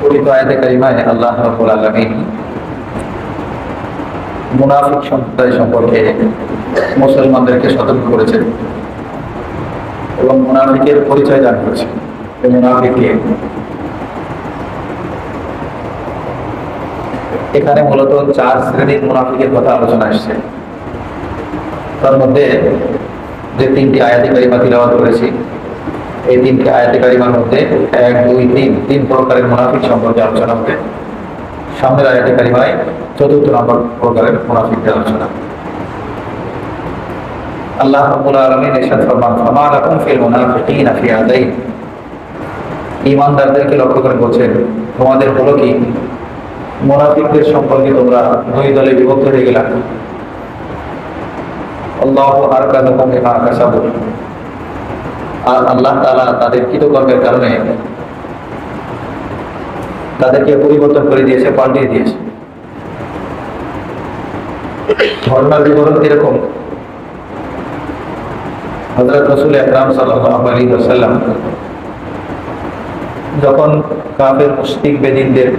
পবিত্র আয়াতে কারিমায় আল্লাহ রাব্বুল আলামিন মুনাফিক সম্প্রদায় সম্পর্কে মুসলমানদেরকে সতর্ক করেছেন এবং মুনাফিকের পরিচয় দান করেছেন। মুনাফিককে এখানে মূলত 4 শ্রেণীর মুনাফিকের কথা আলোচনা আসছে। তার মধ্যে যে 3টি আয়াতে কারিমা তিলাওয়াত করেছি, এই 3টি আয়াতে কারিমার মধ্যে 1, 2, 3 প্রকারের মুনাফিক সম্পর্কে আলোচনা হবে। সামনের আয়াতে কারিমায় 4th নম্বর প্রকারের মুনাফিকদের আলোচনা। আল্লাহ রাব্বুল আলামিন ইরশাদ ফরমান, ফামা লাকুম ফিল মুনাফিকিনা ফিআতাইন। ঈমানদারদেরকে লক্ষ্য করে বলছেন, তোমাদের হলো কি? মুনাফিকদের সম্পর্কে তোমরা 2 দলে বিভক্ত হয়ে গেলা। আল্লাহু আরকাযাকুম বিমা কাসাবু, আর আল্লাহ তাআলা তাদের কৃতকর্মের কারণে তাদেরকে পরিবর্তন করে দিয়েছে, পাল্টিয়ে দিয়েছে। ঘটনার বিবরণ এরকম, হযরত রাসূল আকরাম সাল্লাল্লাহু আলাইহি ওয়াসাল্লাম যখন কাফের মুশরিক বেদিনদের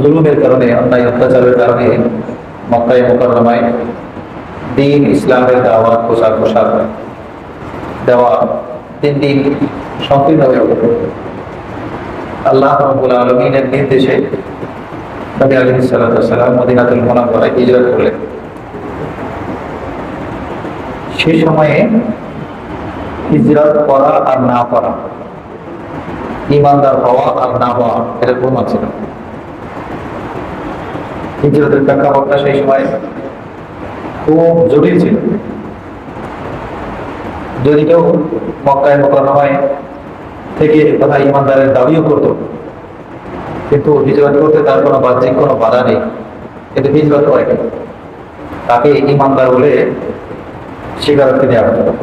জুলুমের কারণে, অন্যায় অত্যাচারের কারণে মক্কায় মুকাররমায় দ্বীন ইসলামের দাওয়াত প্রসার দেওয়া দিন সংকীর্ণ হয়ে উঠল, আল্লাহ রাব্বুল আলামিনের নির্দেশে নবী আলাইহিস সালাতু ওয়াস সালাম মদিনাতুল মুনাওয়ারায় হিজরত করলেন। সেই সময়ে হিজরত করা আর না করা, ঈমানদার হওয়া আর না হওয়া, এটা প্রমাণ ছিল। হিজরতের প্রেক্ষাপটটা সেই সময় খুব জটিল ছিল। যদি কেউ মক্কায় মুকাররমায় থেকে কথা ঈমানদারের দাবিও করত, কিন্তু হিজরত করতে তার কোনো বাহ্যিক কোনো বাধা নেই, কিন্তু হিজরত করে তাকে ঈমানদার বলে স্বীকারোক্তি দেওয়া হতো।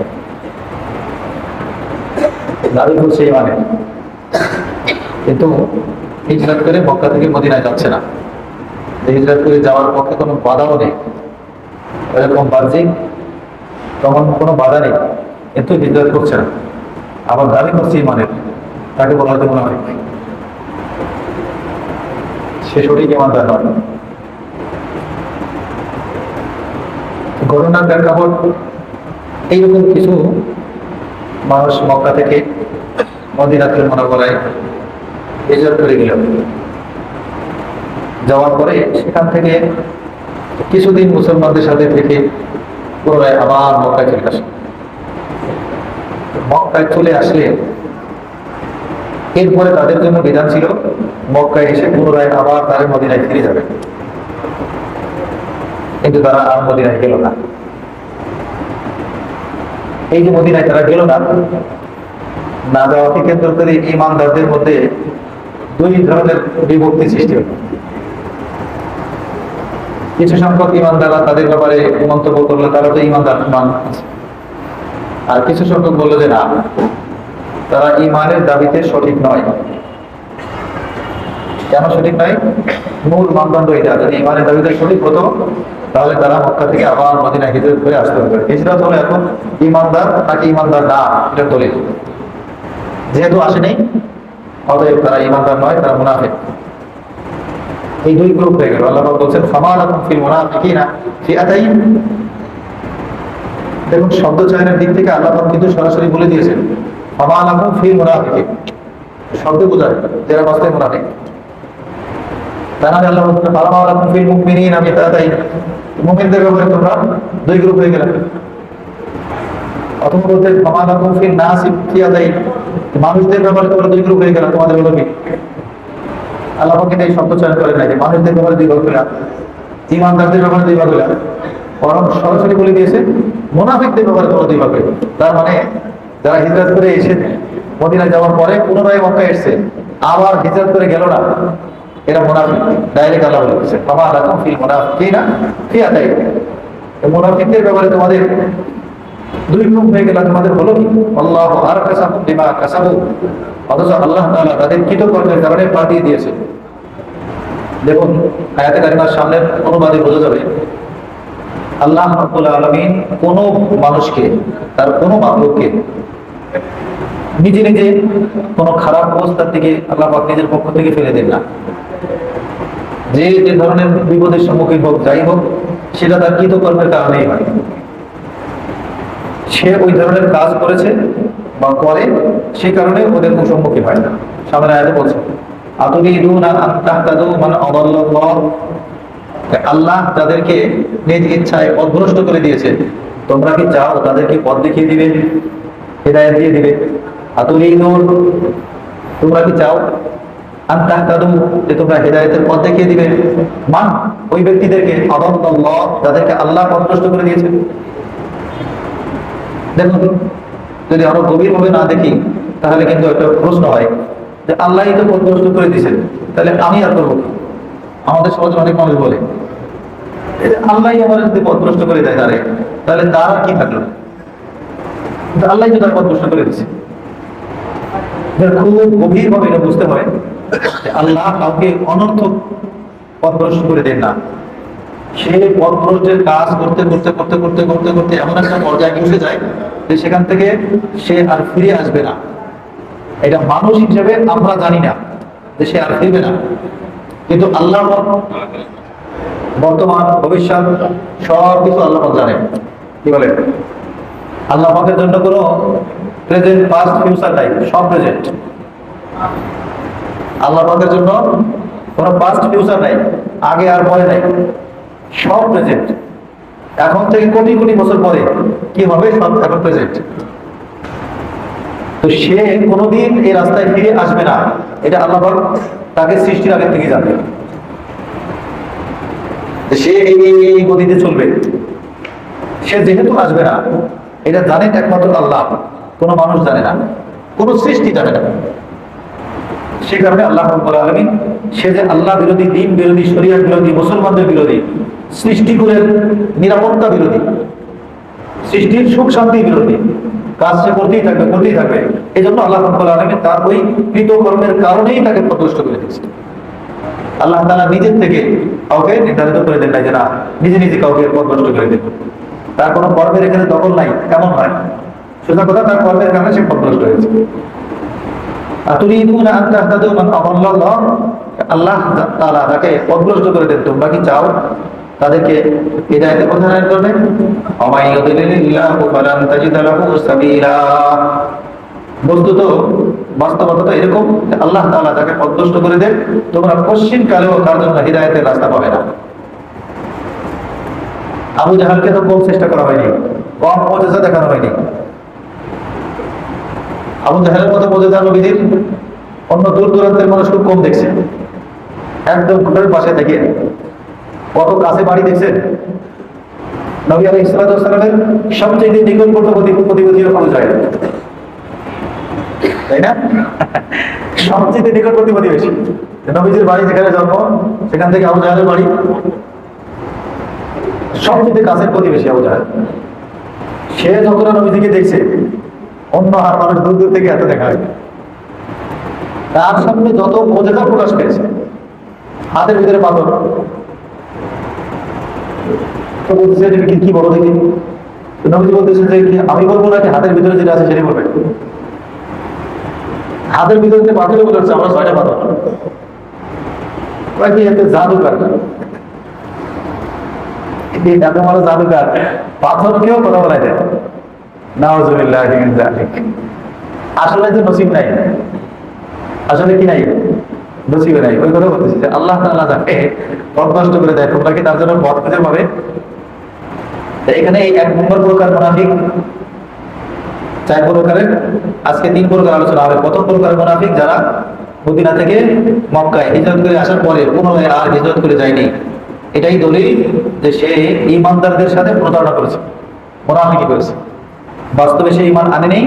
দাবি করছে ইমানে, কিন্তু হিজরত করে মক্কা থেকে মদিনায় যাচ্ছে না। হিজরত করে যাওয়ার পক্ষে কোনো বাধাও নেই, এরকম বাহ্যিক তখন কোনো বাধা নেই, কিন্তু হিজরত করছে না, আবার দাবি করছে ইমানের, তাকে বলা হতো মুনাফিক। সে সঠিক ঈমানদার নয়। ঘটনার প্রেক্ষাপট এইরকম, কিছু মানুষ মক্কা থেকে মদিনাতুল মুনাওয়ারায় হিজরত করে গেল। যাওয়ার পরে সেখান থেকে কিছুদিন মুসলমানদের সাথে থেকে পুনরায় আবার মক্কায় চলে আসে। মক্কায় চলে আসলে এরপরে তাদের জন্য বিধান ছিল মক্কায় এসে পুনরায় আবার তারা মদিনায় ফিরে যাবে, কিন্তু তারা আর মদিনায় গেল না। এই যে মদিনায় তারা গেল না, না যাওয়াকে কেন্দ্র করে ঈমানদারদের মধ্যে 2 ধরনের বিভক্তি সৃষ্টি হল। কিছু সংখ্যক ঈমানদাররা তাদের ব্যাপারে মন্তব্য করলো তারা তো ঈমানদার মান, আর কিছু সংখ্যক বললো যে না, তারা ঈমানের দাবিতে সঠিক নয়। কেন সঠিক নয়? মূল মানদণ্ড এটা, যদি ঈমানের দাবিতে সঠিক হতো তাহলে তারা মক্কা থেকে আবার মদিনায় হিজরত করে আসতে হবে। হিজরত হলো এখন ঈমানদার নাকি ঈমানদার না, এটা দলিল। যেহেতু আসেনি, অতএব তারা ঈমানদার নয়, তারা মুনাফিক। এই 2 গ্রুপ হয়ে গেল। আল্লাহ পাক বলছেন, ফামা লাকুম ফিল মুনাফিকিনা ফিআতাইন। দেখুন, শব্দ চয়নের দিক থেকে আল্লাহ পাক কিন্তু সরাসরি বলে দিয়েছেন ফামা লাকুম ফিল মুনাফিকিন। শব্দ বোঝায় যারা বাস্তবে মুনাফিক। তারা আল্লাহ বলছেন ফামা লাকুম ফিল মুমিনিনা ফিআতাইন, মুমিনদের ব্যাপারে তোমরা 2 গ্রুপ হয়ে গেলে। অথবা বলতে ফামা লাকুম ফিল নাসি ফিআতাইন, মানুষদের ব্যাপারে তোমরা 2 গ্রুপ হয়ে গেলে, তোমাদের হলো কি? আল্লাহ পাক এই শব্দ চয়ন করেন নাই যে মানুষদের ব্যাপারে 2 ভাগ হইলা, ঈমানদারদের ব্যাপারে 2 ভাগ হইলা, বরং সরাসরি বলে দিয়েছে মুনাফিকদের ব্যাপারে তোমরা 2 ভাগ হইলা। তার মানে যারা হিজরত করে এসে মদিনায় যাওয়ার পরে পুনরায় মক্কায় এসেছে, আবার হিজরত করে গেল না, এরা মুনাফিক। ডাইরেক্ট আল্লাহ বলেছে ফামা লাকুম ফিল মুনাফিকিনা ফিআতাইন। মুনাফিকদের ব্যাপারে তোমাদের 2 গ্রুপ হয়ে গেল, তোমাদের হলো কি? আল্লাহু আরকাযাকুম বিমা কাসাবু, অথচ আল্লাহ তাআলা তাদের কৃতকর্মের কারণে পাঠিয়ে দিয়েছে। দেখুন, আয়াতে কারিমার সামনের অনুবাদে বোঝা যাবে আল্লাহ রাব্বুল আলামিন কোন মানুষকে, তার কোন মাখলুককে নিজে নিজে কোনো খারাপ অবস্থার দিকে আল্লাহ পাক নিজের পক্ষ থেকে ফেলে দেন না। যে যে ধরনের বিপদের সম্মুখীন হোক, যাই হোক, সেটা তার কৃতকর্মের কারণেই হয়। সে ওই ধরনের কাজ করেছে বা করে, সে কারণে ওদের সম্মুখীন হয় না। সামনে আয়াতে বলছে আতুরিদুনা আন তাহতাদু মান আদাল্লাল্লাহ, আল্লাহ যাদেরকে নিজ ইচ্ছায় পথভ্রষ্ট করে দিয়েছে, তোমরা কি চাও তাদেরকে পথ দেখিয়ে দিবে, হিদায়াত দিয়ে দিবে? আতুরিদুন, তোমরা কি চাও আন তাহতাদু, যে তোমরা হিদায়াতের পথ দেখিয়ে দিবে, মান, ওই ব্যক্তিদেরকে আদাল্লাল্লাহ, যাদেরকে আল্লাহ পথভ্রষ্ট করে দিয়েছে। দেখুন, যদি আরো গভীরভাবে না দেখি তাহলে কিন্তু একটা প্রশ্ন হয় যে আল্লাহই তো পথভ্রষ্ট করে দিয়েছেন, তাহলে আমি আর করবো কি? আমাদের সমাজে অনেক মানুষ বলে আল্লাহই আমার যদি পথভ্রষ্ট করে দেয় তাহলে তার আর কি থাকলো? আল্লাহই তো তার পথভ্রষ্ট করে দিচ্ছে। খুব গভীর ভাবে এটা বুঝতে হয় যে আল্লাহ কাউকে অনর্থক পথভ্রষ্ট করে দেন না। সে পথভ্রষ্টের কাজ করতে করতে করতে করতে করতে করতে এমন একটা পর্যায়ে পৌঁছে যায় যে সেখান থেকে সে আর ফিরে আসবে না। এটা মানুষ হিসেবে আমরা জানি না যে সে আর ফিরবে না, কিন্তু আল্লাহ বর্তমান ভবিষ্যৎ সব কিছু আল্লাহ জানেন। কি বলে? আল্লাহ পাকের জন্য কোনো প্রেজেন্ট পাস্ট ফিউচার নাই, সব প্রেজেন্ট। আল্লাহ পাকের জন্য কোনো পাস্ট ফিউচার নাই, আগে আর পরে নাই, সব প্রেজেন্ট। এখন থেকে কোটি কোটি বছর পরে কি হবে সব এখন প্রেজেন্ট। তো সে কোনোদিন এই রাস্তায় ফিরে আসবে না, এটা আল্লাহ পাক তাকে সৃষ্টির আগে থেকে জানে। সে এই গতিতে চলবে, সে যেহেতু আসবে না, এটা জানেন একমাত্র আল্লাহ, কোনো মানুষ জানে না, কোনো সৃষ্টি জানে না। সে কারণে আল্লাহ রাব্বুল আলামিন, সে যে আল্লাহ বিরোধী, দিন বিরোধী, শরীয়ত বিরোধী, মুসলমানদের বিরোধী, সৃষ্টিকুলের নিরাপত্তা বিরোধী, সৃষ্টির সুখ শান্তি বিরোধী কাজ সে করতেই থাকবে, করতেই থাকবে। এই জন্য আল্লাহ রাব্বুল আলামিন তার ওই কৃতকর্মের কারণেই তাকে পথভ্রষ্ট করে দিয়েছে। আল্লাহ তাআলা নিজের থেকে কাউকে নির্ধারিত করে দেন নাই যে না, নিজে নিজে কাউকে পথভ্রষ্ট করে দেন। তার কোনো কর্মের এখানে দখল নাই, কেমন হয়? সোজা কথা, তার কর্মের কারণে সে পথভ্রষ্ট হয়েছে। আতুরিদুনা আন তাহতাদু মান আদাল্লাল্লাহ, আল্লাহ তাআলা তাকে পথভ্রষ্ট করে দেন, তোমরা কি চাও তাদেরকে হিদায়াতের পথে আনার জন্য? ওমাই ইউদিলিল্লাহু ফালান তাজিদ লাহু সাবিলা। বস্তুত বাস্তবতা তো এরকম যে আল্লাহ তাআলা তাকে পথভ্রষ্ট করে দেন, তোমরা পশ্চিম কালেও তার জন্য হিদায়াতের রাস্তা পাবে না। আবু জাহালকে তো কম চেষ্টা করা হয়নি, কম মুজিজা দেখানো হয়নি। আবু জাহেলের মতো মুজিজা নবীদের অন্য দূর দূরান্তের মানুষ খুব কম দেখছে। একদম ঘরের পাশে থেকে কত কাছে বাড়ি দেখছেন। নবী আলাইহিস সালামের সবচেয়ে নিকটবর্তী প্রতিবেশী আবু জাহেল, তাই না? সবচেয়ে নিকটবর্তী প্রতিবেশী। নবীজির বাড়ি যেখানে জন্ম, সেখান থেকে আবু জাহেলের বাড়ি সবচেয়ে কাছের প্রতিবেশী আবু জাহেল। সে যতটা নবীজিকে দেখছে, অন্য আর মানুষ দূর দূর থেকে এত দেখা হয়। তার সামনে যত মর্যাদা প্রকাশ পেয়েছে, হাতের ভিতরে পাথর, তো বলতেছে কি বলো দেখি। নবীজি বলতেছে যে আমি বলবো নাকি হাতের ভিতরে যেটা আছে সেটাই বলবে? হাতের ভিতরে যে পাথর বলে হচ্ছে আমরা 6টা পাথর, কি এতে জাদুকার? এত বড় জাদুকার পাথরকেও কথা বলাই দেয়। নাউজুবিল্লাহ মিন যালিক। আসলে যে নসিব নাই, আসলে কি নাই, নসিব নাই। ওই কথা বলতেছি যে আল্লাহ তাআলা যাকে পথভ্রষ্ট করে দেয়, তোমরা কি তার জন্য পথ খুঁজে পাবে? এখানে এই 1 নম্বর প্রকার মুনাফিক, 4 প্রকারের, আজকে 3 প্রকার আলোচনা হবে। প্রথম প্রকার মুনাফিক যারা মদিনা থেকে মক্কায় হিজরত করে আসার পরে পুনরায় আর হিজরত করে যায়নি। এটাই দলিল যে সে ঈমানদারদের সাথে প্রতারণা করেছে, মুনাফিকি করেছে। বাস্তবে সে ঈমান আনে নেই,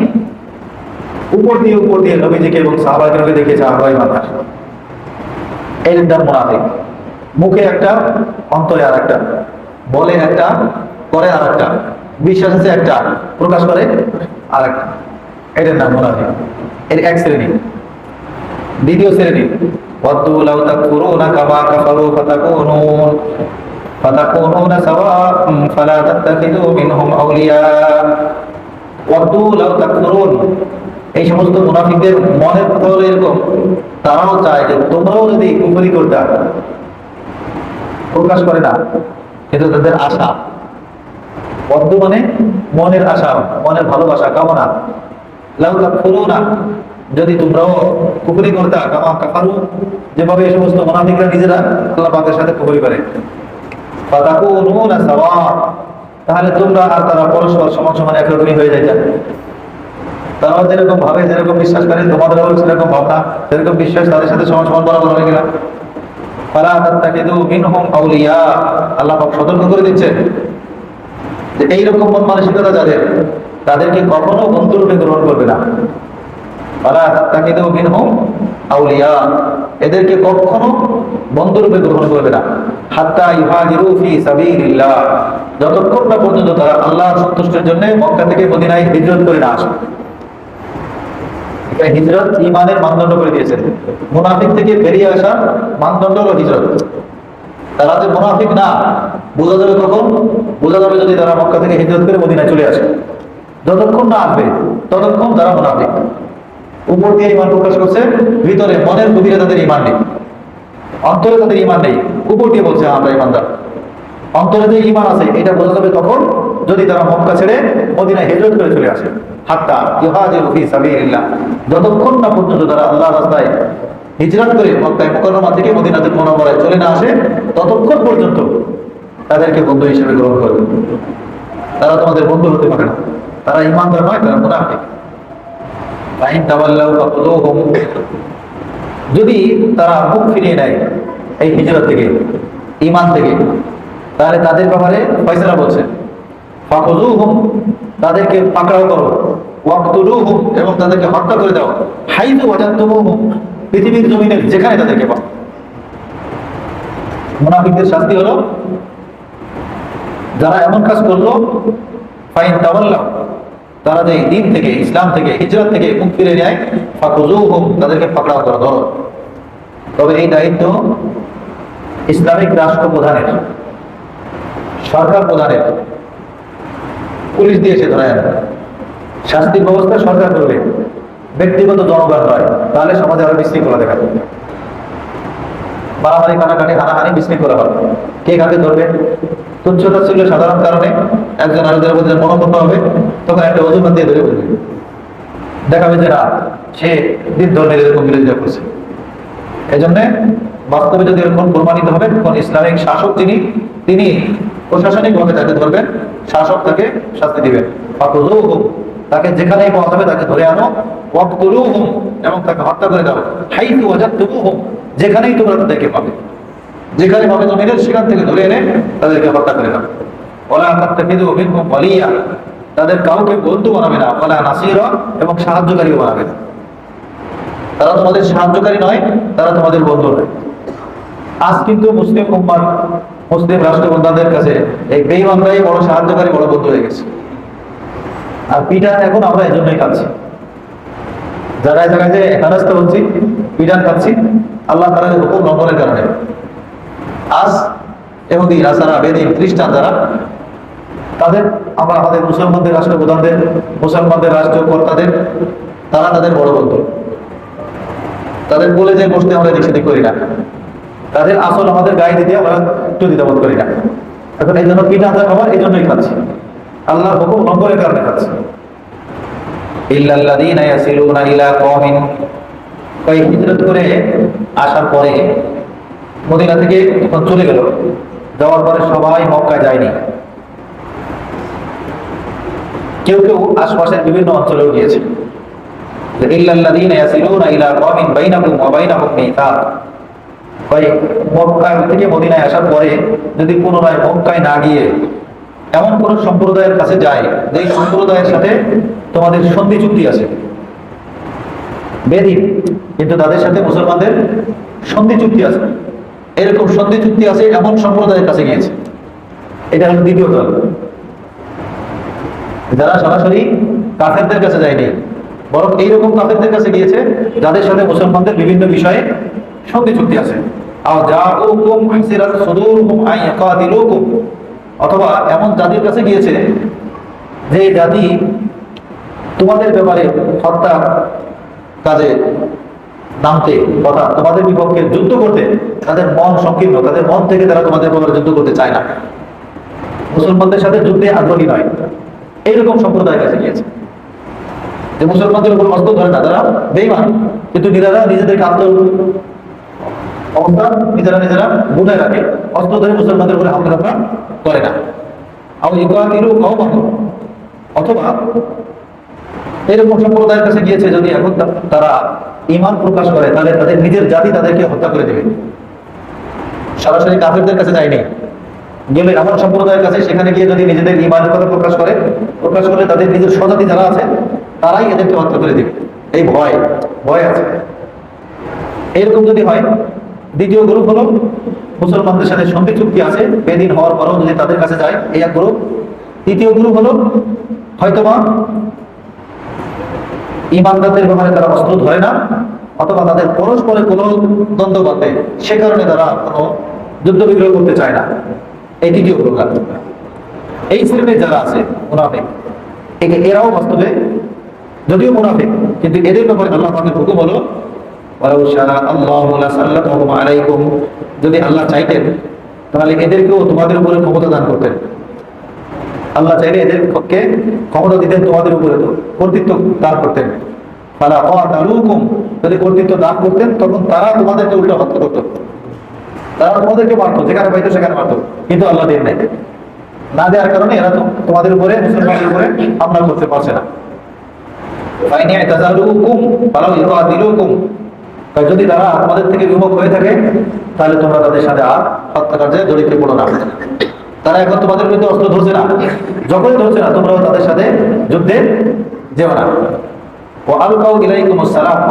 উপর দিয়ে নবীজিকে এবং সাহাবাকে দেখেছে আমরা ঈমানদার। এর নাম মুনাফিক। মুখে একটা, অন্তরে আর একটা, বলে একটা, করে আর একটা, বিশ্বাস আছে একটা, প্রকাশ করে আর একটা। এটার নাম মুনাফিক। এর এক শ্রেণী। দ্বিতীয় শ্রেণী, ওয়াদু লাউ তাকফুরুনা কামা কাফারু ফাতাকুনুনা সাওয়াআন ফালা তাত্তাখিযু মিনহুম আউলিয়া। ওয়াদু লাউ তাকফুরুন, এই সমস্ত মুনাফিকদের মনের কথা হলো এরকম, তারাও চায় যে তোমরাও যদি কুফরি করতে, প্রকাশ করে না, কিন্তু তাদের আশা বর্তমানে মনের আশা, মনের ভালোবাসা, কামনা, লাউলা ফুরুনা, যদি তোমরাও কুফরি করতা কামা কাফারু, যেভাবে এই সমস্ত মুনাফিকরা নিজেরা আল্লাহ পাকের সাথে কুফরি করে, ফাতাকুনুনা সাওয়া, তাহলে তোমরা আর তারা পরস্পর সমান সমান একরকমই হয়ে যাইতা। তারাও যেরকম ভাবে, যেরকম বিশ্বাস করে, তোমাদেরও সেরকম ভাবনা, যেরকম বিশ্বাস, তাদের সাথে সমান সমান বরাবর হয়ে গেলাম। ফালা তাত্তাখিযু মিনহুম আউলিয়া, আল্লাহ পাক সতর্ক করে দিচ্ছেন যে এইরকম মন মানসিকতা যাদের, তাদেরকে কখনো বন্ধুরূপে গ্রহণ করবে না। ফালা তাত্তাখিযু মিনহুম আউলিয়া, এদেরকে কখনো বন্ধুরূপে গ্রহণ করবে না। হাত্তা ইউহাজিরু ফি সাবিলিল্লাহ, যতক্ষণ না পর্যন্ত তারা আল্লাহর সন্তুষ্টির জন্য মক্কা থেকে মদিনায় হিজরত করে না আসে। হিজরত ঈমানের মানদণ্ড করে দিয়েছেন। মুনাফিক থেকে বেরিয়ে আসা মানদণ্ড হলো হিজরত। তারা যে মুনাফিক না বোঝা যাবে কখন? বোঝা যাবে যদি তারা মক্কা থেকে হিজরত করে মদিনায় চলে আসে। যতক্ষণ না আসবে ততক্ষণ তারা মুনাফিক। উপর দিয়ে ঈমান প্রকাশ করছে, ভিতরে মনের গভীরে তাদের ঈমান নেই, অন্তরে তাদের ঈমান নেই। উপর দিয়ে বলছে আমরা ঈমানদার, অন্তরে যে ঈমান আছে এটা বোঝা যাবে তখন যদি তারা মক্কা ছেড়ে মদিনায় হিজরত করে চলে আসে। হাত্তা ইউহাজিরু ফি সাবিলিল্লাহ, যতক্ষণ না পর্যন্ত তারা আল্লাহর রাস্তায় হিজরত করে মক্কায় মুকাররমা থেকে মদিনাতুল মুনাওয়ারায় চলে না আসে, ততক্ষণ পর্যন্ত তাদেরকে বন্ধু হিসেবে গ্রহণ করবে। তারা তোমাদের বন্ধু হতে পারে না, তারা ঈমানদার নয়, তারা মুনাফিক। ফাইন তাওয়াল্লাউ ফাখুযুহুম, যদি তারা মুখ ফিরিয়ে নেয় এই হিজরত থেকে, ঈমান থেকে, তাহলে তাদের ব্যাপারে ফয়সালা বলছে ফাখুযুহুম, তাদেরকে পাকড়াও করো, ওয়াকতুলুহুম, এবং তাদেরকে হত্যা করে দাও, হাইযু ওয়াজাদতুমুহুম, পৃথিবীর জমিনে যেখানে তাদেরকে পাও। মুনাফিকদের শাস্তি হলো যারা এমন কাজ করলো, ফাইন তাওয়াল্লাউ, তারা যে দিন থেকে, ইসলাম থেকে, হিজরত থেকে মুখ ফিরে নেয়, ফাখুযুহুম, তাদেরকে পাকড়াও করো, ধরো। তবে এই দায়িত্ব ইসলামিক রাষ্ট্র প্রধানের, সরকার প্রধানের। পুলিশ দিয়েছে ধরে আনবে, শাস্তির ব্যবস্থা সরকার করবে, ব্যক্তিগত জনগণ নয়। তাহলে সমাজে আরো বিশৃঙ্খলা দেখা যাবে, মারামারি, কাটাকাটি, হানাহানি, বিশৃঙ্খলা হবে। কে কাকে ধরবে? তুচ্ছতা ছিল সাধারণ কারণে একজন আরেকজনের মধ্যে মনোক্ষুণ্ণ হবে, তখন একটা অজুহাত দিয়ে ধরে বলবে, দেখাবে যে না, সে দিন ধর্মের এরকম বিরোধিতা করছে। এই জন্য বাস্তবে যদি এরকম প্রমাণিত হবে, তখন ইসলামিক শাসক যিনি, তিনি প্রশাসনিক ভাবে তাকে ধরবেন, শাসক তাকে শাস্তি দিবেন। ফাখুযুহুম, তাকে যেখানেই পাওয়া যাবে তাকে ধরে আনো, ওয়াকতুলুহুম, এবং তাকে হত্যা করে দাও, হাইযু ওয়াজাদতুমুহুম, যেখানেই তোমরা তাদেরকে পাবে, যেখানে পাবে জমিনের, সেখান থেকে ধরে এনে তাদেরকে হত্যা করে দাও। ওয়ালা তাত্তাখিযু মিনহুম ওয়ালিয়া, তাদের কাউকে বন্ধু বানাবে না, ওয়ালা নাসীরা, এবং সাহায্যকারীও বানাবে না। তারা তোমাদের সাহায্যকারী নয়, তারা তোমাদের বন্ধু নয়। আজ কিন্তু মুসলিম উম্মাহ, মুসলিম রাষ্ট্রপ্রধানদের কাছে এই বেঈমানরাই বড় সাহায্যকারী, বড় বন্ধু হয়ে গেছে। আর পিটান এখন আমরা এজন্যই খাচ্ছি, জায়গায় জায়গায় যে হেনস্থা হচ্ছি, পিটান খাচ্ছি আল্লাহ তাআলার হুকুম লঙ্ঘনের কারণে। আজ ইহুদি, নাসারা, বেদিন, খ্রিস্টান যারা, তাদের আমরা আমাদের মুসলমানদের রাষ্ট্রপ্রধানদের, মুসলমানদের রাষ্ট্রকর্তাদের, তারা তাদের বড় বন্ধু। তাদের বলে যে বসতে আমরা নিষেধ করি না, তাদের আসল আমাদের গায়ে দিতে আমরা একটু দ্বিধাবোধ করি না। এখন এই জন্য পিঠা খাবার এই জন্যই খাচ্ছি, আল্লাহর হুকুম লঙ্ঘনের কারণে খাচ্ছি। ইল্লাল্লাযীনা ইয়াসিলুনা ইলা কওমিন, কয় হিজরত করে আসার পরে মদিনা থেকে যখন চলে গেল, যাওয়ার পরে সবাই মক্কায় যায়নি, কেউ কেউ আশপাশের বিভিন্ন অঞ্চলেও গিয়েছে। ইল্লাল্লাযীনা ইয়াসিলুনা ইলা কওমিন বাইনাকুম ওয়া বাইনাহুম মিসাক, মক্কা থেকে মদিনায় আসার পরে যদি পুনরায় মক্কায় না গিয়ে এমন কোন সম্প্রদায়ের কাছে যায় যে সম্প্রদায়ের সাথে তোমাদের সন্ধি চুক্তি আছে, বেদিন কিন্তু তাদের সাথে মুসলমানদের সন্ধি চুক্তি আছে, এরকম সন্ধি চুক্তি আছে এমন সম্প্রদায়ের কাছে গিয়েছে। এটা হলো দ্বিতীয় দল, যারা সরাসরি কাফেরদের কাছে যায়নি, বরং এইরকম কাফেরদের কাছে গিয়েছে যাদের সাথে মুসলমানদের বিভিন্ন বিষয়ে সন্ধি চুক্তি আছে। অথবা এমন জাতির কাছে গিয়েছে যে জাতি তোমাদের ব্যাপারে হত্যা কাজে নামতে তথা তোমাদের বিপক্ষে যুদ্ধ করতে তাদের মন সংকীর্ণ, তাদের মন থেকে তারা তোমাদের ব্যাপারে যুদ্ধ করতে চায় না, মুসলমানদের সাথে যুদ্ধে আগ্রহী নয়। এইরকম সম্প্রদায়ের কাছে গিয়েছে যে মুসলমানদের উপর অস্ত্র ধরে না, তারা বেঈমান, কিন্তু নিজেদেরকে অবস্থা নিজেরা গুনায় রাখে, অস্ত্র ধরে মুসলমানদের উপরে হামলা করে না। অথবা এরকম সম্প্রদায়ের কাছে গিয়েছে যদি এখন তারা ঈমান প্রকাশ করে তাহলে তাদের নিজের জাতি তাদেরকে হত্যা করে দেবে। সরাসরি কাফেরদের কাছে যায়নি, গেলে এমন সম্প্রদায়ের কাছে, সেখানে গিয়ে যদি নিজেদের ঈমানের কথা প্রকাশ করলে তাদের নিজের স্বজাতি যারা আছে তারাই এদেরকে হত্যা করে দেবে। এই ভয় আছে। এরকম যদি হয়, দ্বিতীয় গ্রুপ হলো মুসলমানদের সাথে সন্ধি চুক্তি আছে, বেদিন হওয়ার পরও যদি তাদের কাছে যায়, এই এক গ্রুপ। তৃতীয় গ্রুপ হলো হয়তোবা ঈমানদারদের ব্যাপারে তারা অস্ত্র ধরে না, অথবা তাদের পরস্পরে কোনো দ্বন্দ্ব বাঁধে, সে কারণে তারা কোনো যুদ্ধ বিগ্রহ করতে চায় না। এই তৃতীয় প্রকার। এই শ্রেণীর যারা আছে মুনাফিক, এরাও বাস্তবে যদিও মুনাফিক, কিন্তু এদের ব্যাপারে আল্লাহ পাকের হুকুম হলো যদি আল্লাহ চাইতেন তাহলে এদেরকেও তোমাদের উপরে ক্ষমতা দান করতেন। আল্লাহ চাইলে এদেরকে ক্ষমতা দিতেন, তোমাদের উপরে কর্তৃত্ব দান করতেন। যদি কর্তৃত্ব দান করতেন তখন তারা তোমাদেরকে উল্টো হত্যা করতো, তারা তোমাদেরকে মারতো, যেখানে পাইতো সেখানে মারতো, কিন্তু আল্লাহ দেন নাই। না দেওয়ার কারণে এরা তোমাদের উপরে, মুসলমানদের উপরে হামলা করতে পারছে না। যদি তারা তোমাদের থেকে বিমুখ হয়ে থাকে তাহলে তোমরা তাদের সাথে আর হত্যাকার্যে জড়িত পড়ো না। তারা এখন তোমাদের বিরুদ্ধে অস্ত্র ধরছে না, যখনই ধরছে না তোমরাও তাদের সাথে যুদ্ধে যেও না।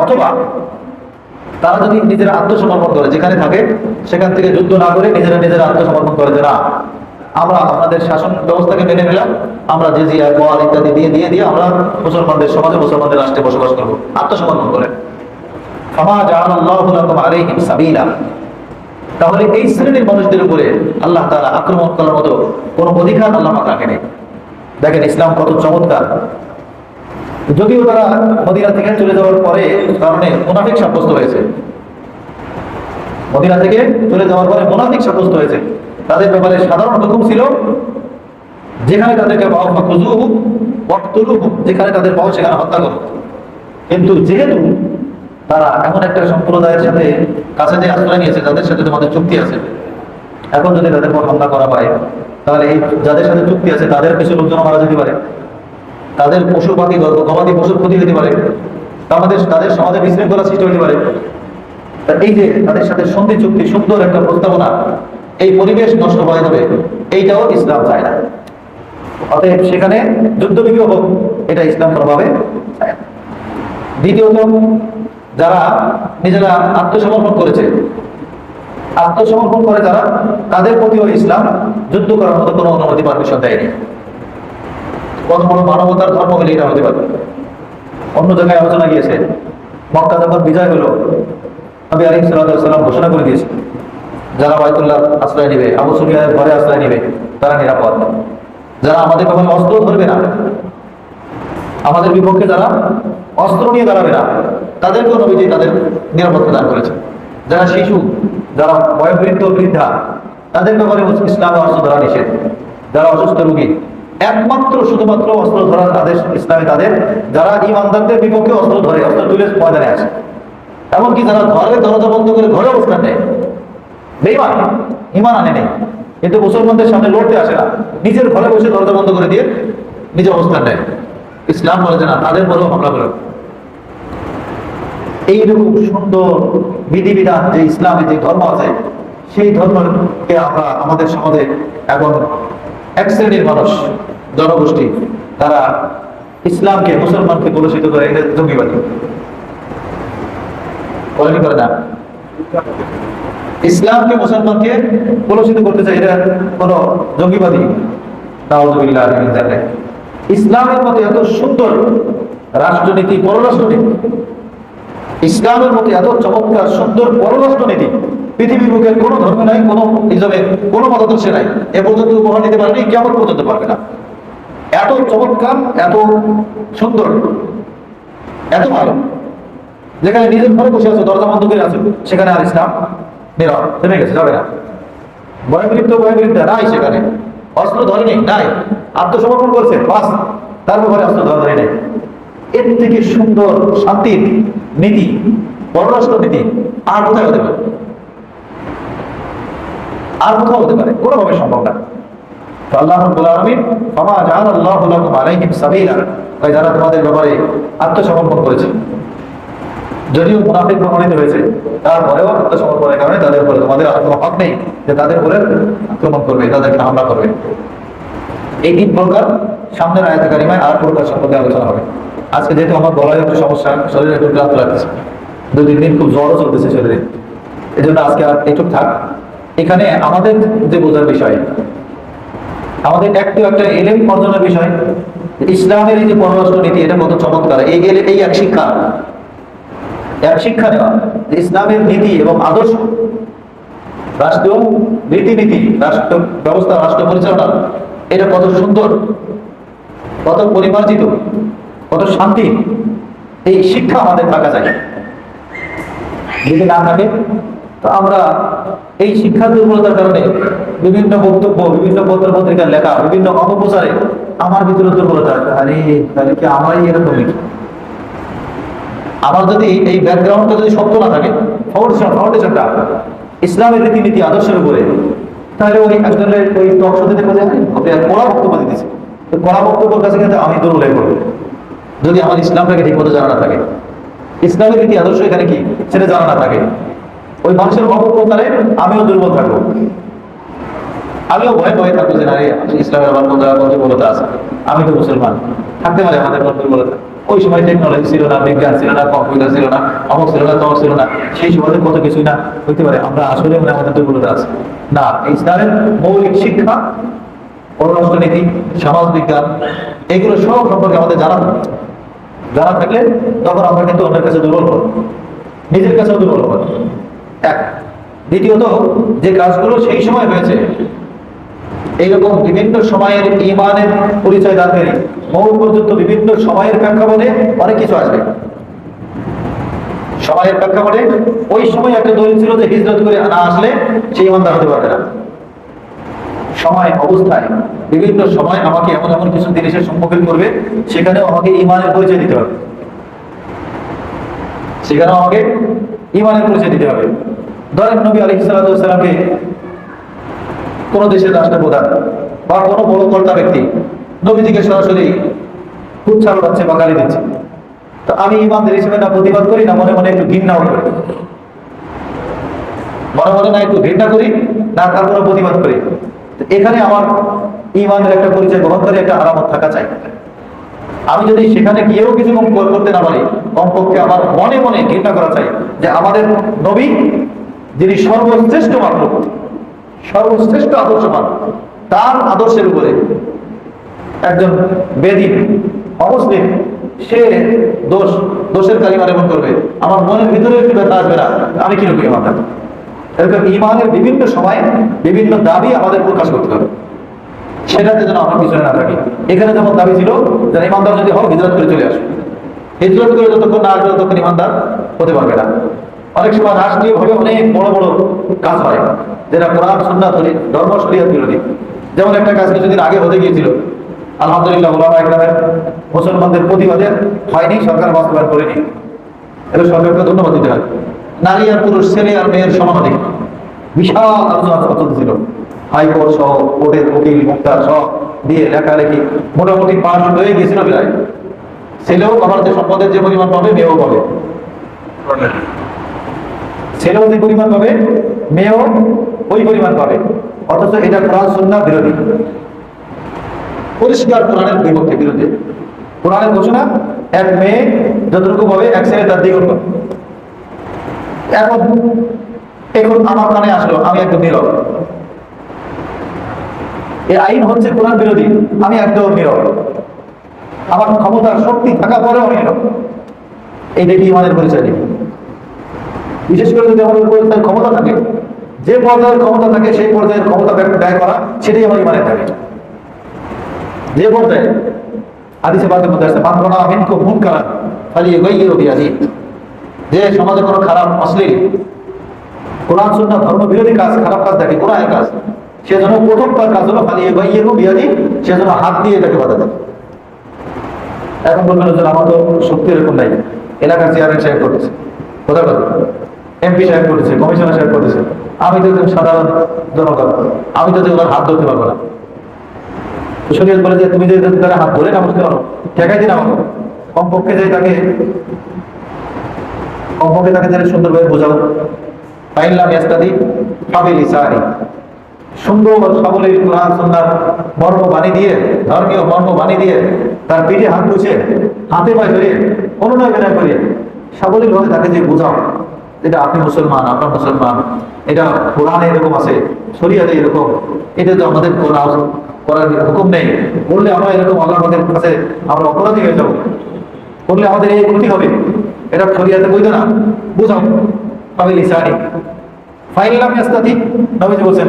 অথবা তারা যদি নিজেরা আত্মসমর্পণ করে, যেখানে থাকে সেখান থেকে যুদ্ধ না করে নিজেরা আত্মসমর্পণ করে, যে না আমরা আমাদের শাসন ব্যবস্থাকে মেনে নিলাম, আমরা জিজিয়া কর ইত্যাদি দিয়ে আমরা মুসলমানদের সমাজে, মুসলমানদের রাষ্ট্রে বসবাস করবো, আত্মসমর্পণ করে। তাহলে এই শ্রেণীর মানুষদের উপরে আল্লাহ তাআলা আক্রমণ করার মতো কোন অধিকার আল্লাহ পাক রাখেনি। দেখেন ইসলাম কত চমৎকার। যদিও তারা মদিনা থেকে চলে যাওয়ার পরে কারণে মুনাফিক সাব্যস্ত হয়েছে, মদিনা থেকে চলে যাওয়ার পরে মুনাফিক সাব্যস্ত হয়েছে, তাদের ব্যাপারে সাধারণ হুকুম ছিল যেখানে তাদেরকে পাও ফাখুযুহু ওয়াকতুলুহু, যেখানে তাদের পাও সেখানে হত্যা করো। কিন্তু যেহেতু তারা এমন একটা সম্প্রদায়ের সাথে কাছে যে আশ্রয় নিয়েছে, যাদের সাথে তোমাদের চুক্তি আছে, এখন যদি তাদের উপর হামলা করা হয় তাহলে এই যাদের সাথে চুক্তি আছে তাদের কিছু লোকজন মারা যেতে পারে, তাদের পশুপাতি গবাদি পশুর ক্ষতি হতে পারে, তাদের সমাজে বিশৃঙ্খলা সৃষ্টি হতে পারে। এই যে তাদের সাথে সন্ধি চুক্তি, সুন্দর একটা প্রস্তাবনা, এই পরিবেশ নষ্ট হয়ে যাবে, এইটাও ইসলাম চায় না। অতএব সেখানে যুদ্ধ বিগ্রহ হোক, এটা ইসলাম কোনোভাবে চায় না। দ্বিতীয়ত, যারা নিজেরা আত্মসমর্পণ করেছে, আত্মসমর্পণ করে যারা, তাদের প্রতিও ইসলাম যুদ্ধ করার মতো কোনো অনুমতি পারমিশন দেয়নি। কত বড় মানবতার ধর্ম হলে এটা হতে পারে। অন্য জায়গায় আলোচনা গিয়েছে, মক্কা যখন বিজয় হলো, নবী আলাইহিস সালাম ঘোষণা করে দিয়েছে যারা বাইতুল্লাহ আশ্রয় নেবে, আবু সুফিয়ানের ঘরে আশ্রয় নেবে, তারা নিরাপদ। যারা আমাদের কখনো অস্ত্র ধরবে না, আমাদের বিপক্ষে যারা অস্ত্র নিয়ে দাঁড়াবে না, তাদেরকেও নবীজি তাদের নিরাপত্তা দান করেছে। যারা শিশু, যারা বয়োবৃদ্ধ বৃদ্ধা, তাদের ব্যাপারে ইসলামে অস্ত্র ধরা নিষেধ। যারা অসুস্থ রোগী, একমাত্র শুধুমাত্র অস্ত্র ধরার আদেশ ইসলামে তাদের যারা ঈমানদারদের বিপক্ষে অস্ত্র ধরে, অস্ত্র তুলে ময়দানে আসে। এমনকি যারা ঘরে দরজা বন্ধ করে ঘরে অবস্থান নেয়, বেঈমান, ঈমান আনে নেই, কিন্তু মুসলমানদের সামনে লড়তে আসে না, নিজের ঘরে বসে দরজা বন্ধ করে দিয়ে নিজে অবস্থান নেয়। ইসলাম বলে যে না, তাদের পরেও হামলা করে। এইরকম সুন্দর বিধিবিধান যে ইসলামে যে ধর্ম আছে, সেই ধর্মকে আমরা আমাদের সমাজে এখন এক শ্রেণীর মানুষ, জনগোষ্ঠী, তারা ইসলামকে, মুসলমানকে কলুষিত করে, এটা জঙ্গিবাদী বলে করে না। ইসলামকে, মুসলমানকে কলুষিত করতে চাই, এটা কোন জঙ্গিবাদী। নাউযুবিল্লাহ মিন যালিক। ইসলামের মতো এত সুন্দর রাষ্ট্রনীতি, পররাষ্ট্রনীতি, ইসলামের মতো এত চমৎকার সুন্দর পররাষ্ট্রনীতি পৃথিবীর বুকের কোন ধর্ম নাই, কোন ইসলামে কোন মতাদর্শে নাই। এ পর্যন্ত উপহার নিতে পারেনি, কিয়ামত পর্যন্ত পারবে না। এত চমৎকার, এত সুন্দর, এত ভালো, যেখানে নিজের ঘরে বসে আছো, দরজা বন্ধ করে আছো, সেখানে আর ইসলাম নীরব, থেমে গেছে, যাবে না। ভয়বৃত্ত নাই, সেখানে অস্ত্র ধরেনি, নাই, আত্মসমর্পণ করছে, বাস, তার ব্যাপারে অস্ত্র ধরে নেই। এর থেকে সুন্দর শান্তির নীতি, পররাষ্ট্র নীতি আর কোথায় হতে পারে? আর কোথাও হতে পারে? কোনোভাবে সম্ভব না। আল্লাহ রাব্বুল আলামিন ফামা জাআলাল্লাহু লাকুম আলাইহিম সাবিলা, তাই যারা তোমাদের ব্যাপারে আত্মসমর্পণ করেছে, যদিও মুনাফিক প্রমাণিত হয়েছে, তারপরেও আত্মসমর্পণের কারণে তাদের উপরে তোমাদের আর কোনো হক নেই যে তাদের উপরে আক্রমণ করবে, তাদেরকে হামলা করবে। এই তিন প্রকার সামনের আয়াতে কারিমায় আর প্রকার সম্পর্কে আলোচনা হবে। আজকে যেহেতু আমার গলায় একটু সমস্যা, শরীরে একটু ক্লান্ত লাগতেছে, 2-3 দিন খুব জ্বরও চলতেছে শরীরে, এই জন্য আজকে আর একটু থাক। এখানে আমাদের যে বোঝার বিষয়, আমাদের একটু একটা এলেম অর্জনের বিষয়, ইসলামের এই যে পররাষ্ট্র নীতি, এটা কত চমৎকার। এই এক শিক্ষা নেওয়া যে ইসলামের নীতি এবং আদর্শ, রাষ্ট্রীয় রীতিনীতি, রাষ্ট্র ব্যবস্থা, রাষ্ট্র পরিচালনা, এটা কত সুন্দর, কত পরিমার্জিত, কত শান্তি, এই শিক্ষা আমাদের থাকা যায়। যদি না থাকে তো আমরা এই শিক্ষার দুর্বলতার কারণে বিভিন্ন বক্তব্য, বিভিন্ন পত্র পত্রিকার লেখা, বিভিন্ন অপপ্রচারে আমার ভিতরে দুর্বলতা, আরে তাহলে কি আমারই এরকম নাকি? আমার যদি এই ব্যাকগ্রাউন্ডটা যদি শক্ত না থাকে, ফাউন্ডেশনটা ইসলামের রীতিনীতি আদর্শের উপরে, তাহলে ওই একজনের ওই টক শোতে দেখবো যে কড়া বক্তব্য দিতেছে, কড়া বক্তব্যের কাছে কিন্তু আমি দুর্বল হয়ে পড়বো, যদি আমার ইসলামটাকে ঠিক মতো জানা না থাকে, ইসলামের রীতি আদর্শ এখানে কি সেটা জানা না থাকে, ওই মানুষের অপপ্রচারে আমিও দুর্বল থাকবো, আমিও ভয়ে থাকবো যে না রে ইসলামের আমার কোন জায়গায় দুর্বলতা আছে, আমি তো মুসলমান, থাকতে পারে আমাদের কোন দুর্বলতা। ওই সময় টেকনোলজি ছিল না, বিজ্ঞান ছিল না, কম্পিউটার ছিল না, অমুক ছিল না, তমক ছিল না, সেই সময় কত কিছুই না হইতে পারে, আমরা আসলে আমাদের দুর্বলতা আছে না। ইসলামের মৌলিক শিক্ষা, পররাষ্ট্রনীতি, সমাজ বিজ্ঞান, এগুলো সব সম্পর্কে আমাদের জানা থাকলে তখন আমরা কিন্তু অন্যের কাছে দুর্বল হব, নিজের কাছেও দুর্বল হব। এক, দ্বিতীয়ত যে কাজগুলো সেই সময় হয়েছে, এইরকম বিভিন্ন সময়ের ঈমানের পরিচয় দানকারী বহু পর্যন্ত বিভিন্ন সময়ের প্রেক্ষাপটে অনেক কিছু আসবে। সময়ের প্রেক্ষাপটে ওই সময় একটা দলিল ছিল যে হিজরত করে না আসলে সেই ইমানদার হতে পারবে না। সময় অবস্থায় বিভিন্ন সময় আমাকে এমন এমন কিছু জিনিসের সম্মুখীন করবে, সেখানেও আমাকে ঈমানের পরিচয় দিতে হবে, সেখানেও আমাকে ঈমানের পরিচয় দিতে হবে। ধরেন নবী আলাইহিস সালামকে কোন দেশের রাষ্ট্রপ্রধান বা কোনো বড় কর্তা ব্যক্তি নবীজিকে সরাসরি কুচ্ছা উড়াচ্ছে বা গালি দিচ্ছে, তো আমি ইমানদার হিসেবে না প্রতিবাদ করি, না মনে মনে একটু ঘৃণাও করি, মনে মনে না একটু ঘৃণা করি, না তার কোনো প্রতিবাদ করি। এখানে আমার ইমানের একটা পরিচয় বহন করে একটা আলামত থাকা চাই। আমি যদি সেখানে গিয়েও কিছু করতে না পারি, কমপক্ষে আমার মনে মনে ঘৃণা করা চাই যে আমাদের নবী, যিনি সর্বশ্রেষ্ঠ মানব, সর্বশ্রেষ্ঠ আদর্শবান, তার আদর্শের উপরে একজন বেদিন অমুসলিম সে দোষের কালিমা লেপন করবে, আমার মনের ভিতরে একটু ব্যথা আসবে না, আমি কিরকম ইমান থাকবো? এরকম ইমানের বিভিন্ন সময় বিভিন্ন দাবি আমাদের প্রকাশ করতে হবে, সেটাতে যেন আমরা পিছনে না থাকি। এখানে যেমন দাবি ছিল যে ইমানদার যদি হোক হিজরত করে চলে আসবে, হিজরত করে যতক্ষণ না আসবে ততক্ষণ ইমানদার হতে পারবে না। অনেক সময় রাষ্ট্রীয়ভাবে অনেক বড় বড় কাজ হয় যেটা কোরআন সুন্নাত ধর্ম শরীয়ত বিরোধী। যেমন একটা কাজ কিছুদিন আগে হতে গিয়েছিল, আলহামদুলিল্লাহ ওলামা একরামের মুসলমানদের প্রতিবাদে হয়নি, সরকার বাস্তবায়ন করেনি, এটা সরকারকে ধন্যবাদ দিতে হয়। নারী আর পুরুষ, ছেলে আর মেয়ের সমানাধিকার, বিশাল আলোচনা চলতেছিল, হাইকোর্ট সহ, কোর্টের উকিল মুক্তার সহ দিয়ে লেখালেখি মোটামুটি পাশ হয়ে গেছিল প্রায়। ছেলেও আমার যে সম্পদের যে পরিমাণ পাবে, মেয়েও পাবে, ছেলেও যে পরিমাণ পাবে, মেয়েও ওই পরিমাণ পাবে। অথচ এটা কোরআন সুন্নাহ বিরোধী, পরিষ্কার কোরআনের বিপক্ষে, বিরুদ্ধে। কোরআনের ঘোষণা এক মেয়ে যতটুকু পাবে এক ছেলে তার দ্বিগুণ পাবে। এখন আমার কানে আসলো, আমি একদম নীরব, এই আইন হচ্ছে কোরআন বিরোধী, আমি একদম নীরব, আমার ক্ষমতার শক্তি থাকা পরেও আমি নীরব। এই দেখি ইমানের পরিচয় নেই। বিশেষ করে যদি আমার উপরে তার ক্ষমতা থাকে, যে পর্যায়ের ক্ষমতা থাকে সেই পর্যায়ের ক্ষমতা ব্যয় করা, সেটাই আমার ইমানের থাকে। যে বলতে হাদিসে পাকের মধ্যে আছে মান রাআ মিনকুম মুনকারান ফালিয়ুগাইয়িরু বিয়াদিহি, যে সমাজে কোনো খারাপ অশ্লীল কোরআন সুন্নাহ ধর্ম বিরোধী কাজ, খারাপ কাজ দেখে, গুনাহের কাজ, সেজন্য প্রথম কাজ হলো ফালিয়ুগাইয়িরু বিয়াদিহি, সেজন্য হাত দিয়ে এটাকে বাধা দেয়। এখন বলবেন যে আমার তো শক্তি এরকম নাই, এলাকার চেয়ারম্যান সাহেব করতেছে, কোথায় কথা, এমপি সাহেব করতেছে, কমিশনার সাহেব করতেছে, আমি তো একজন সাধারণ জনগণ, আমি তো ওনার হাত ধরতে পারবো না। শরীয়ত বলে যে তুমি যে তারা হাত ধরে না বুঝতে পারো, ঠেকাই দিন আমাকে, কমপক্ষে যে তাকে যেন সুন্দরভাবে বোঝাও। ফাইনলাম ইয়াস্তাদি ফাবিলিসানি, সুন্দর সাবলীল কোরআন সুন্নাহর মর্ম বাণী দিয়ে, ধর্মীয় মর্ম বাণী দিয়ে তার পিঠে হাত গুছে, হাতে পায়ে ধরে অনুনয় বিনয় করে সাবলীল ভাবে তাকে যে বোঝাও, এটা আপনি মুসলমান, আপনার মুসলমান, এটা কোরআনে এরকম আছে, শরীয়তে এরকম, এটা তো আমাদের করার হুকুম নেই, বললে আমরা এরকম আল্লাহর কাছে আমরা অপরাধী হয়ে যাবো, করলে আমাদের এই ক্ষতি হবে, এটা শরীয়তে বৈধ না, বুঝাও। ফাবিলিসানি ফাইনলাম ইয়াস্তাতি, নবীজি বলছেন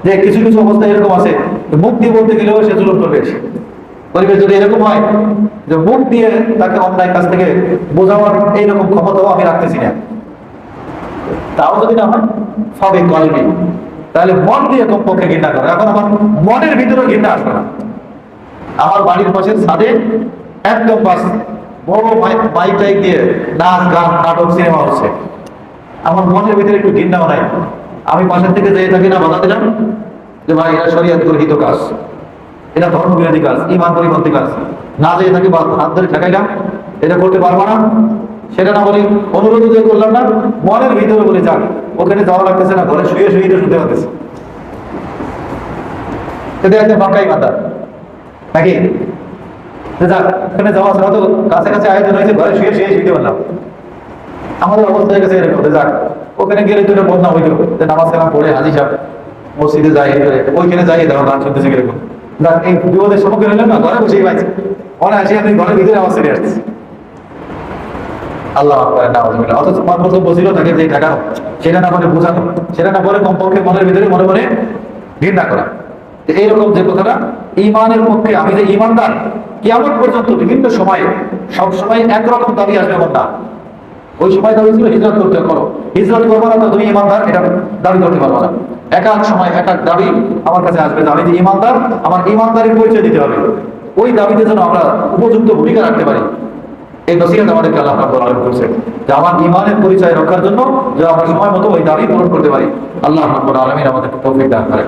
যে কিছু কিছু অবস্থা এরকম আছে মুখ দিয়ে বলতে গেলেও সে জুলুম করবে। পরিবেশ যদি এরকম হয় যে মুখ দিয়ে তাকে অন্যায় কাছ থেকে বোঝাবার এইরকম ক্ষমতাও আমি রাখতেছি না, তাও যদি না হয় ফাবে কলবি, তাহলে মন দিয়ে কমপক্ষে ঘৃণা করে। এখন আমার মনের ভিতরে ঘৃণা আসবে না, আমার বাড়ির পাশের ছাদে একদম বাস বড় মাইক টাইক দিয়ে নাচ গান নাটক সিনেমা হচ্ছে, আমার মনের ভিতরে একটু ঘৃণাও নাই, আমি পাশের থেকে যেয়ে থাকি না বাধা দিলাম যে ভাই এটা শরীয়ত গর্হিত কাজ, এটা ধর্ম বিরোধী কাজ, ঈমান পরিপন্থী কাজ, না যেয়ে থাকি হাত ধরে ঠেকাইলাম, এটা করতে পারবো না, সেটা না বলি অনুরোধ যে করলাম না, মনের ভিতরে বলে যাক, ওখানে যাওয়া লাগতেছে না, ঘরে শুয়ে শুয়ে শুনতে পারতেছে, এটা একটা বাঁকাই মাথা নাকি, যাক ওখানে যাওয়া ছাড়া তো কাছে কাছে আয়োজন হয়েছে, ঘরে শুয়ে শুয়ে শুনতে পারলাম। আমাদের অবস্থা হয়ে গেছে এরকম, যাক ওখানে গেলে তো এটা বদনাম হইল, যে নামাজ কালাম পড়ে হাজি সাহেব মসজিদে যাই, ওইখানে যাই দেওয়া গান শুনতেছে কিরকম, যাক এই বিপদের সম্মুখীন হলেন না, ঘরে বসেই পাইছে, মনে আসি আপনি ঘরের ভিতরে আওয়াজ ছেড়ে আসছে। আল্লাহ অথচ প্রথম বসিল তাকে যে ঠেকানো, সেটা না বলে বোঝানো, সেটা না বলে কমপক্ষে মনের ভিতরে মনে মনে ঘৃণা করা। এইরকম যে কথাটা ইমানের পক্ষে, আমি যে ইমানদার, কিয়ামত পর্যন্ত বিভিন্ন সময়ে সব সময় একরকম দাবি আসবে এমন না। ওই সময় দাবি ছিল হিজরত করতে করো, হিজরত করবো না তো তুমি ইমানদার, এটা দাবি করতে পারবো না। এক এক সময় এক এক দাবি আমার কাছে আসবে, আমি যে ইমানদার, আমার ইমানদারের পরিচয় দিতে হবে, ওই দাবিতে যেন আমরা উপযুক্ত ভূমিকা রাখতে পারি। এই নসিহত আমাদেরকে আল্লাহ রাব্বুল আলামিন করেছেন যে আমার ইমানের পরিচয় রক্ষার জন্য যে আমরা সময় মতো ওই দাবি পূরণ করতে পারি। আল্লাহ রাব্বুল আলামিন আমাদেরকে তৌফিক দান করেন।